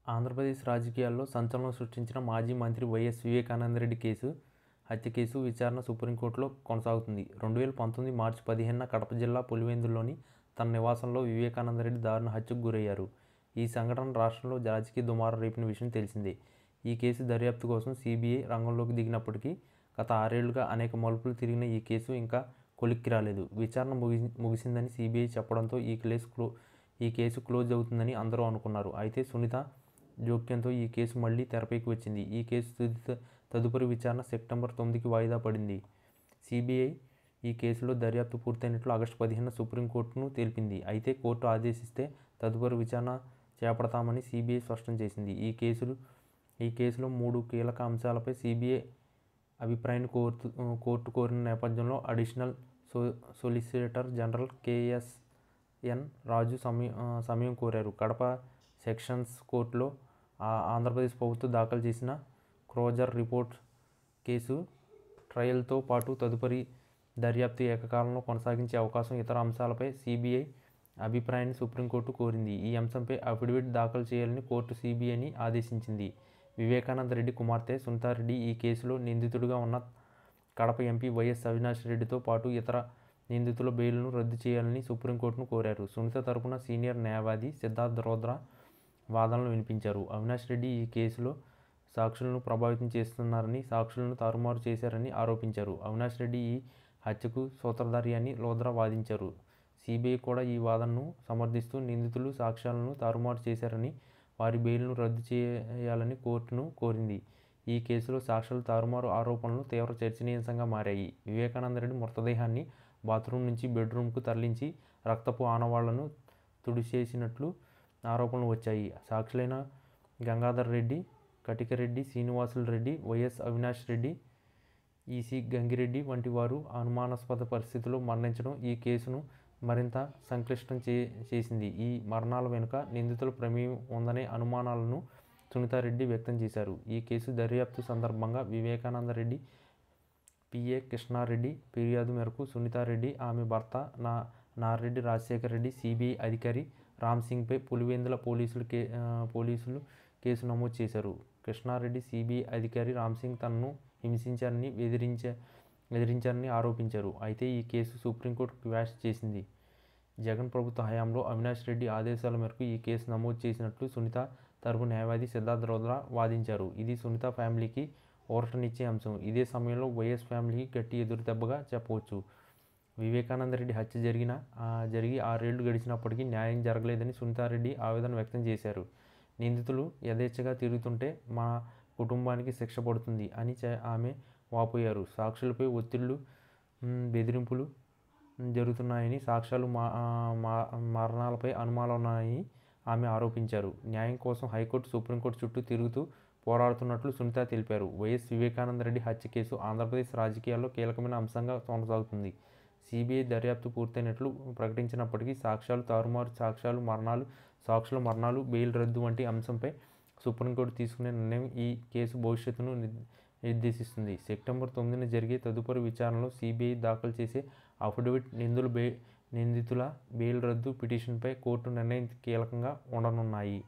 ఆంధ్రప్రదేశ్ రాజకీయాల్లో సంచలనం సృష్టించిన మాజీ మంత్రి వైఎస్ వివేకానందరెడ్డి హత్య కేసు విచారణ సుప్రీంకోర్టులో కొనసాగుతుంది. 2019 మార్చి 15న కడప జిల్లా పులివెందుల్లోని తన నివాసంలో వివేకానందరెడ్డి దారుణ హత్యకు గురయ్యారు. ఈ సంఘటన రాష్ట్రంలో రాజకీయ దుమారం రేపిన విషయం తెలిసిందే. ఈ కేసు దర్యాప్తు కోసం సీబీఐ రంగంలోకి దిగినప్పటికీ గత 6 ఏళ్లుగా అనేక మలుపులు తిరిగిన ఈ కేసు ఇంకా కొలిక్కి రాలేదు. విచారణ ముగిసిందని సీబీఐ చెప్పడంతో ఈ కేసు క్లోజ్ అవుతుందని అందరూ అనుకున్నారు. అయితే సునీత జోక్యంతో ఈ కేసు మళ్లీ తెరపైకి వచ్చింది. ఈ కేసు తదుపరి విచారణ సెప్టెంబర్ 9కి వాయిదా పడింది. సీబీఐ ఈ కేసులో దర్యాప్తు పూర్తయినట్లు ఆగస్టు 15న సుప్రీంకోర్టును తెలిపింది. అయితే కోర్టు ఆదేశిస్తే తదుపరి విచారణ చేపడతామని సీబీఐ స్పష్టం చేసింది. ఈ కేసులో 3 కీలక అంశాలపై సీబీఐ అభిప్రాయాన్ని కోర్టు కోరిన నేపథ్యంలో అడిషనల్ సొలిసిటర్ జనరల్ కేఎస్ఎన్ రాజు సమయం కోరారు. కడప సెషన్స్ కోర్టులో ఆంధ్రప్రదేశ్ ప్రభుత్వం దాఖలు చేసిన క్రోజర్ రిపోర్ట్ కేసు ట్రయల్తో పాటు తదుపరి దర్యాప్తు ఏకకాలంలో కొనసాగించే అవకాశం, ఇతర అంశాలపై సీబీఐ అభిప్రాయాన్ని సుప్రీంకోర్టు కోరింది. ఈ అంశంపై అఫిడవిట్ దాఖలు చేయాలని కోర్టు సీబీఐని ఆదేశించింది. వివేకానందరెడ్డి కుమార్తె సునీతారెడ్డి ఈ కేసులో నిందితుడిగా ఉన్న కడప ఎంపీ వైఎస్ అవినాష్ రెడ్డితో పాటు ఇతర నిందితుల బెయిల్ను రద్దు చేయాలని సుప్రీంకోర్టును కోరారు. సునీత తరపున సీనియర్ న్యాయవాది సిద్ధార్థ్ రౌద్ర వాదనలు వినిపించారు. అవినాష్ రెడ్డి ఈ కేసులో సాక్షులను ప్రభావితం చేస్తున్నారని, సాక్షులను తారుమారు చేశారని ఆరోపించారు. అవినాష్ రెడ్డి ఈ హత్యకు సూత్రధారి అని రౌద్ర వాదించారు. సీబీఐ కూడా ఈ వాదనను సమర్థిస్తూ నిందితులు సాక్ష్యాలను తారుమారు చేశారని, వారి బెయిల్ను రద్దు చేయాలని కోర్టును కోరింది. ఈ కేసులో సాక్ష్యాల తారుమారు ఆరోపణలు తీవ్ర చర్చనీయాంశంగా మారాయి. వివేకానందరెడ్డి మృతదేహాన్ని బాత్రూమ్ నుంచి బెడ్రూమ్కు తరలించి రక్తపు ఆనవాళ్లను తుడిచేసినట్లు ఆరోపణలు వచ్చాయి. సాక్షులైన గంగాధర్ రెడ్డి, కటికరెడ్డి, శ్రీనివాసులు రెడ్డి, వైఎస్ అవినాష్ రెడ్డి, ఈసీ గంగిరెడ్డి వంటి వారు అనుమానాస్పద పరిస్థితుల్లో మరణించడం ఈ కేసును మరింత సంక్లిష్టం చేసింది. ఈ మరణాల వెనుక నిందితుల ప్రమేయం ఉందనే అనుమానాలను సునీతారెడ్డి వ్యక్తం చేశారు. ఈ కేసు దర్యాప్తు సందర్భంగా వివేకానందరెడ్డి పిఏ కృష్ణారెడ్డి ఫిర్యాదు మేరకు సునీతారెడ్డి, ఆమె భర్త నారెడ్డి రాజశేఖర్ రెడ్డి, సీబీఐ అధికారి రామ్సింగ్పై పులివెందుల పోలీసులు కేసు నమోదు చేశారు. కృష్ణారెడ్డి సీబీఐ అధికారి రామ్సింగ్ తనను హింసించారని, బెదిరించారని ఆరోపించారు. అయితే ఈ కేసు సుప్రీంకోర్టు క్వాష్ చేసింది. జగన్ ప్రభుత్వ హయాంలో అవినాష్ రెడ్డి ఆదేశాల మేరకు ఈ కేసు నమోదు చేసినట్లు సునీత తరపు న్యాయవాది సిద్ధార్థ్ రౌద్ర వాదించారు. ఇది సునీత ఫ్యామిలీకి ఊరటనిచ్చే అంశం. ఇదే సమయంలో వైఎస్ ఫ్యామిలీకి గట్టి ఎదురుదెబ్బగా చెప్పవచ్చు. వివేకానందరెడ్డి హత్య జరిగి 6 ఏళ్లు గడిచినప్పటికీ న్యాయం జరగలేదని సునీతారెడ్డి ఆవేదన వ్యక్తం చేశారు. నిందితులు యథేచ్ఛగా తిరుగుతుంటే మా కుటుంబానికి శిక్ష పడుతుంది అని ఆమె వాపోయారు. సాక్షులపై ఒత్తిళ్లు, బెదిరింపులు జరుగుతున్నాయని, సాక్ష్యాలు మరణాలపై అనుమానాలున్నాయని ఆమె ఆరోపించారు. న్యాయం కోసం హైకోర్టు, సుప్రీంకోర్టు చుట్టూ తిరుగుతూ పోరాడుతున్నట్లు సునీత తెలిపారు. వైఎస్ వివేకానందరెడ్డి హత్య కేసు ఆంధ్రప్రదేశ్ రాజకీయాల్లో కీలకమైన అంశంగా కొనసాగుతుంది. సీబీఐ దర్యాప్తు పూర్తయినట్లు ప్రకటించినప్పటికీ సాక్ష్యాలు తారుమారు, సాక్షుల మరణాలు, బెయిల్ రద్దు వంటి అంశంపై సుప్రీంకోర్టు తీసుకునే నిర్ణయం ఈ కేసు భవిష్యత్తును నిర్దేశిస్తుంది. సెప్టెంబర్ 9న జరిగే తదుపరి విచారణలో సీబీఐ దాఖలు చేసే అఫిడవిట్, నిందితుల బెయిల్ రద్దు పిటిషన్పై కోర్టు నిర్ణయం కీలకంగా ఉండనున్నాయి.